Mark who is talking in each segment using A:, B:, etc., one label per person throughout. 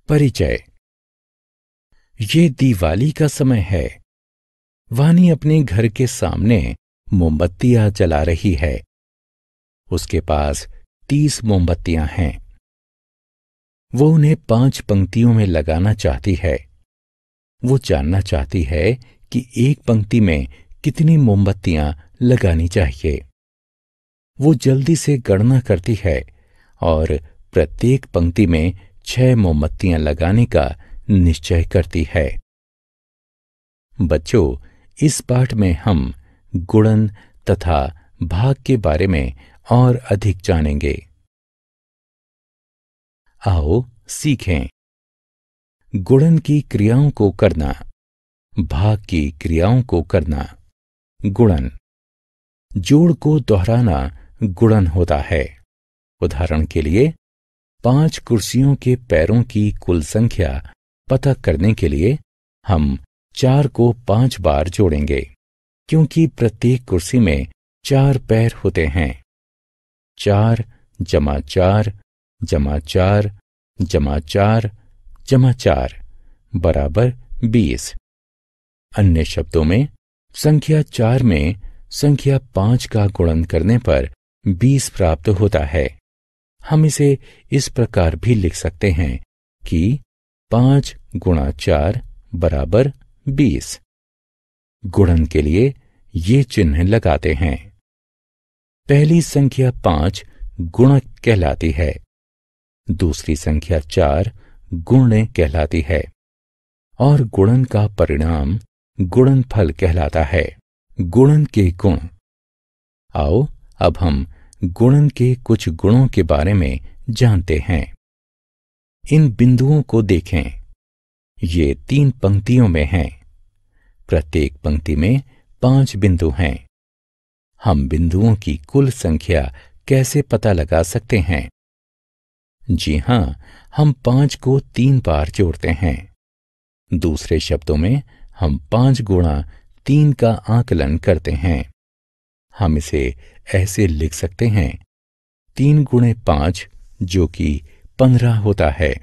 A: परिचय। ये दिवाली का समय है। वानी अपने घर के सामने मोमबत्तियां जला रही है। उसके पास 30 मोमबत्तियां हैं। वो उन्हें 5 पंक्तियों में लगाना चाहती है। वो जानना चाहती है कि एक पंक्ति में कितनी मोमबत्तियां लगानी चाहिए। वो जल्दी से गणना करती है और प्रत्येक पंक्ति में 6 मोमबत्तियां लगाने का निश्चय करती है। बच्चों, इस पाठ में हम गुणन तथा भाग के बारे में और अधिक जानेंगे। आओ सीखें। गुणन की क्रियाओं को करना, भाग की क्रियाओं को करना। गुणन। जोड़ को दोहराना गुणन होता है। उदाहरण के लिए 5 कुर्सियों के पैरों की कुल संख्या पता करने के लिए हम 4 को 5 बार जोड़ेंगे, क्योंकि प्रत्येक कुर्सी में 4 पैर होते हैं। 4 जमा 4 जमा 4 जमा 4 जमा 4 बराबर 20। अन्य शब्दों में, संख्या 4 में संख्या 5 का गुणन करने पर 20 प्राप्त होता है। हम इसे इस प्रकार भी लिख सकते हैं कि 5 गुणा 4 बराबर 20। गुणन के लिए ये चिन्ह लगाते हैं। पहली संख्या 5 गुणक कहलाती है। दूसरी संख्या 4 गुण्य कहलाती है और गुणन का परिणाम गुणनफल कहलाता है। गुणन के गुण। आओ अब हम गुणन के कुछ गुणों के बारे में जानते हैं। इन बिंदुओं को देखें। ये 3 पंक्तियों में हैं। प्रत्येक पंक्ति में 5 बिंदु हैं। हम बिंदुओं की कुल संख्या कैसे पता लगा सकते हैं? जी हां, हम 5 को 3 बार जोड़ते हैं। दूसरे शब्दों में, हम 5 गुणा 3 का आकलन करते हैं। हम इसे ऐसे लिख सकते हैं: 3 गुणे 5 जो कि 15 होता है।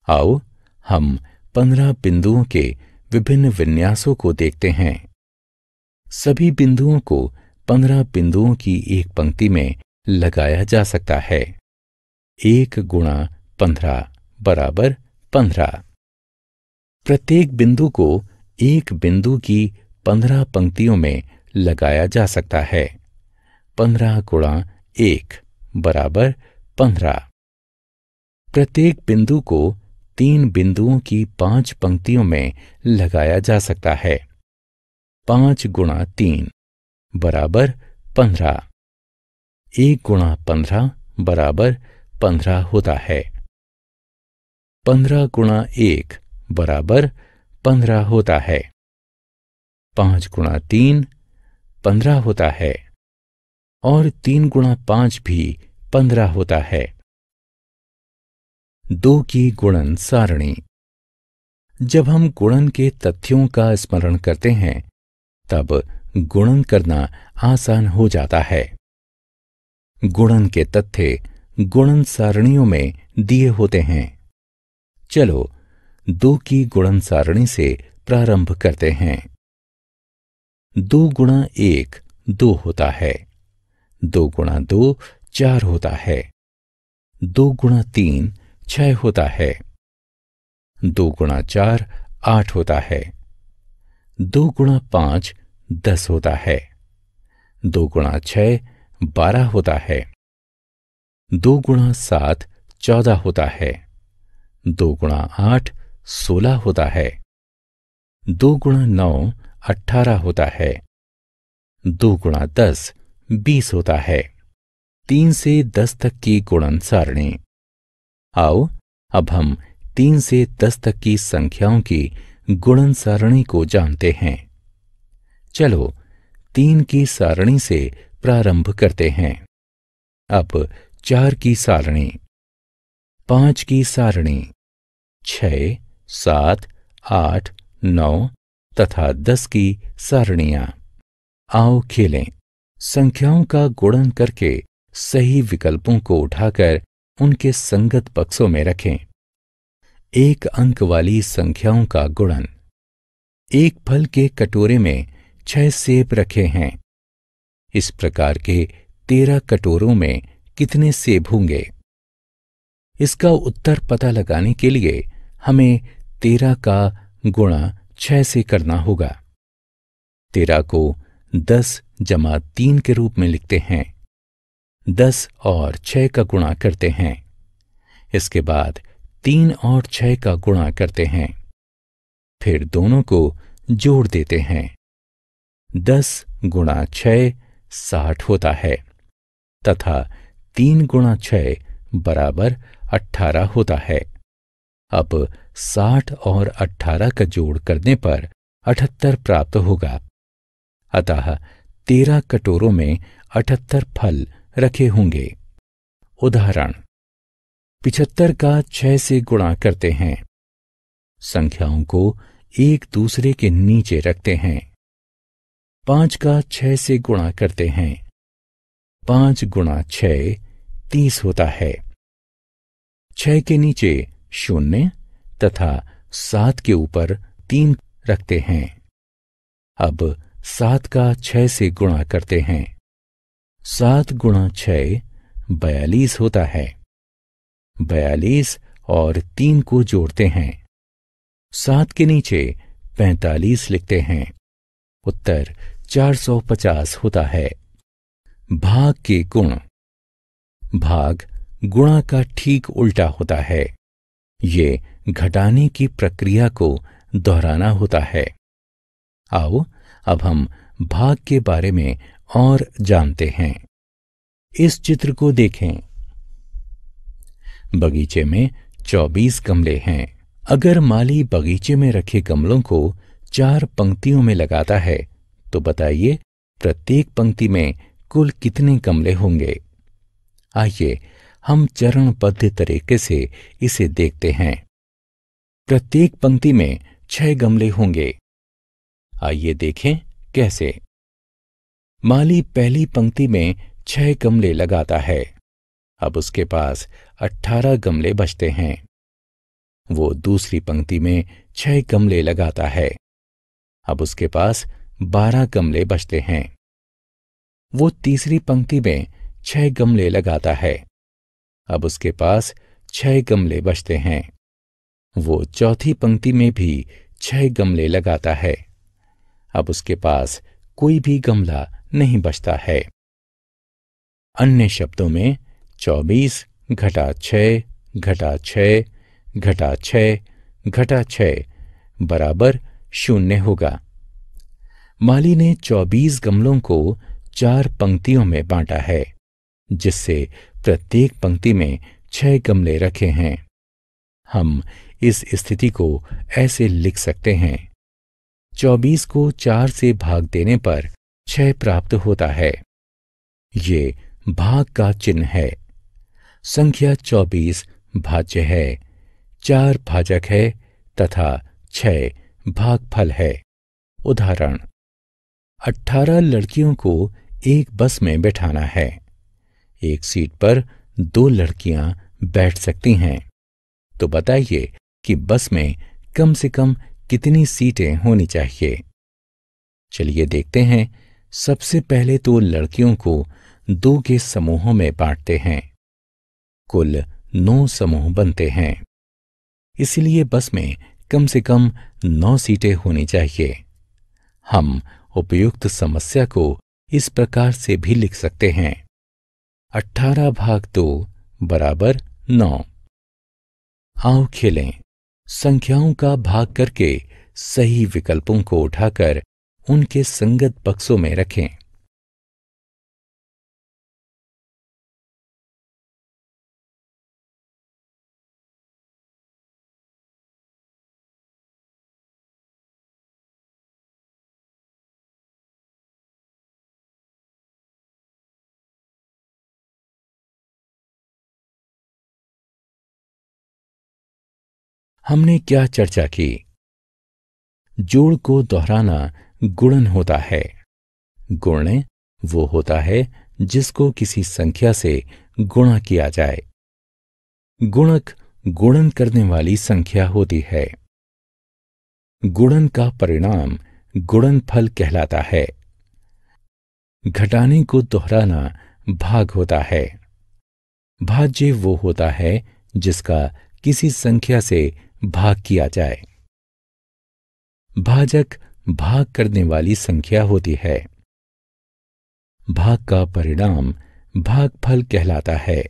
A: आओ हम 15 बिंदुओं के विभिन्न विन्यासों को देखते हैं। सभी बिंदुओं को 15 बिंदुओं की एक पंक्ति में लगाया जा सकता है। 1 गुणा 15 बराबर 15। प्रत्येक बिंदु को एक बिंदु की 15 पंक्तियों में लगाया जा सकता है। 15 गुणा 1 बराबर 15। प्रत्येक बिंदु को 3 बिंदुओं की 5 पंक्तियों में लगाया जा सकता है। 5 गुणा 3 बराबर 15। 1 गुणा 15 बराबर 15 होता है। 15 गुणा 1 बराबर 15 होता है। 5 गुणा 3 15 होता है और 3 गुणा 5 भी 15 होता है। 2 की गुणन सारणी। जब हम गुणन के तथ्यों का स्मरण करते हैं, तब गुणन करना आसान हो जाता है। गुणन के तथ्य गुणन सारणियों में दिए होते हैं। चलो 2 की गुणन सारणी से प्रारंभ करते हैं। 2 गुणा 1 2 होता है। 2 गुणा 2 4 होता है। 2 गुणा 3 6 होता है। 2 गुणा 4 8 होता है। 2 गुणा 5 10 होता है। 2 गुणा 6 12 होता है। 2 गुणा 7 14 होता है। 2 गुणा 8 16 होता है। 2 गुणा 9 18 होता है। 2 गुणा 10 20 होता है। 3 से 10 तक की गुणन सारणी। आओ अब हम 3 से 10 तक की संख्याओं की गुणन सारणी को जानते हैं। चलो 3 की सारणी से प्रारंभ करते हैं। अब 4 की सारणी, 5 की सारणी, 6 7 8 9 तथा 10 की सारणियां। आओ खेलें। संख्याओं का गुणन करके सही विकल्पों को उठाकर उनके संगत बक्सों में रखें। एक अंक वाली संख्याओं का गुणन। एक फल के कटोरे में 6 सेब रखे हैं। इस प्रकार के 13 कटोरों में कितने सेब होंगे? इसका उत्तर पता लगाने के लिए हमें 13 का गुणा 6 से करना होगा। 13 को 10 जमा 3 के रूप में लिखते हैं। 10 और 6 का गुणा करते हैं। इसके बाद 3 और 6 का गुणा करते हैं। फिर दोनों को जोड़ देते हैं। 10 गुणा 6 60 होता है तथा 3 गुणा 6 बराबर 18 होता है। अब 60 और 18 का जोड़ करने पर 78 प्राप्त होगा। अतः 13 कटोरों में 78 फल रखे होंगे। उदाहरण, 75 का 6 से गुणा करते हैं। संख्याओं को एक दूसरे के नीचे रखते हैं। 5 का 6 से गुणा करते हैं। 5 गुणा 6 30 होता है। 6 के नीचे 0 तथा 7 के ऊपर 3 रखते हैं। अब 7 का 6 से गुणा करते हैं। 7 गुणा 6 42 होता है। 42 और 3 को जोड़ते हैं। 7 के नीचे 45 लिखते हैं। उत्तर 450 होता है। भाग के गुण। भाग गुणा का ठीक उल्टा होता है। ये घटाने की प्रक्रिया को दोहराना होता है। आओ अब हम भाग के बारे में और जानते हैं। इस चित्र को देखें। बगीचे में 24 गमले हैं। अगर माली बगीचे में रखे गमलों को 4 पंक्तियों में लगाता है तो बताइए प्रत्येक पंक्ति में कुल कितने गमले होंगे? आइए हम चरणबद्ध तरीके से इसे देखते हैं। प्रत्येक पंक्ति में 6 गमले होंगे। आइए देखें कैसे। माली पहली पंक्ति में 6 गमले लगाता है। अब उसके पास 18 गमले बचते हैं। वो दूसरी पंक्ति में 6 गमले लगाता है। अब उसके पास 12 गमले बचते हैं। वो तीसरी पंक्ति में 6 गमले लगाता है। अब उसके पास 6 गमले बचते हैं। वो चौथी पंक्ति में भी 6 गमले लगाता है। अब उसके पास कोई भी गमला नहीं बचता है। अन्य शब्दों में 24 घटा 6 घटा 6 घटा 6 घटा 6 बराबर 0 होगा। माली ने 24 गमलों को 4 पंक्तियों में बांटा है, जिससे प्रत्येक पंक्ति में 6 गमले रखे हैं। हम इस स्थिति को ऐसे लिख सकते हैं। 24 को 4 से भाग देने पर 6 प्राप्त होता है। ये भाग का चिन्ह है। संख्या 24 भाज्य है, 4 भाजक है तथा 6 भागफल है। उदाहरण, 18 लड़कियों को एक बस में बैठाना है। एक सीट पर 2 लड़कियां बैठ सकती हैं। तो बताइए कि बस में कम से कम कितनी सीटें होनी चाहिए? चलिए देखते हैं। सबसे पहले तो लड़कियों को 2 के समूहों में बांटते हैं। कुल 9 समूह बनते हैं। इसलिए बस में कम से कम 9 सीटें होनी चाहिए। हम उपयुक्त समस्या को इस प्रकार से भी लिख सकते हैं। 18 भाग 2 बराबर 9। आओ खेलें। संख्याओं का भाग करके सही विकल्पों को उठाकर उनके संगत बक्सों में रखें। हमने क्या चर्चा की? जोड़ को दोहराना गुणन होता है। गुणन वो होता है जिसको किसी संख्या से गुणा किया जाए। गुणक गुणन करने वाली संख्या होती है। गुणन का परिणाम गुणनफल कहलाता है। घटाने को दोहराना भाग होता है। भाज्य वो होता है जिसका किसी संख्या से भाग किया जाए। भाजक भाग करने वाली संख्या होती है। भाग का परिणाम भागफल कहलाता है।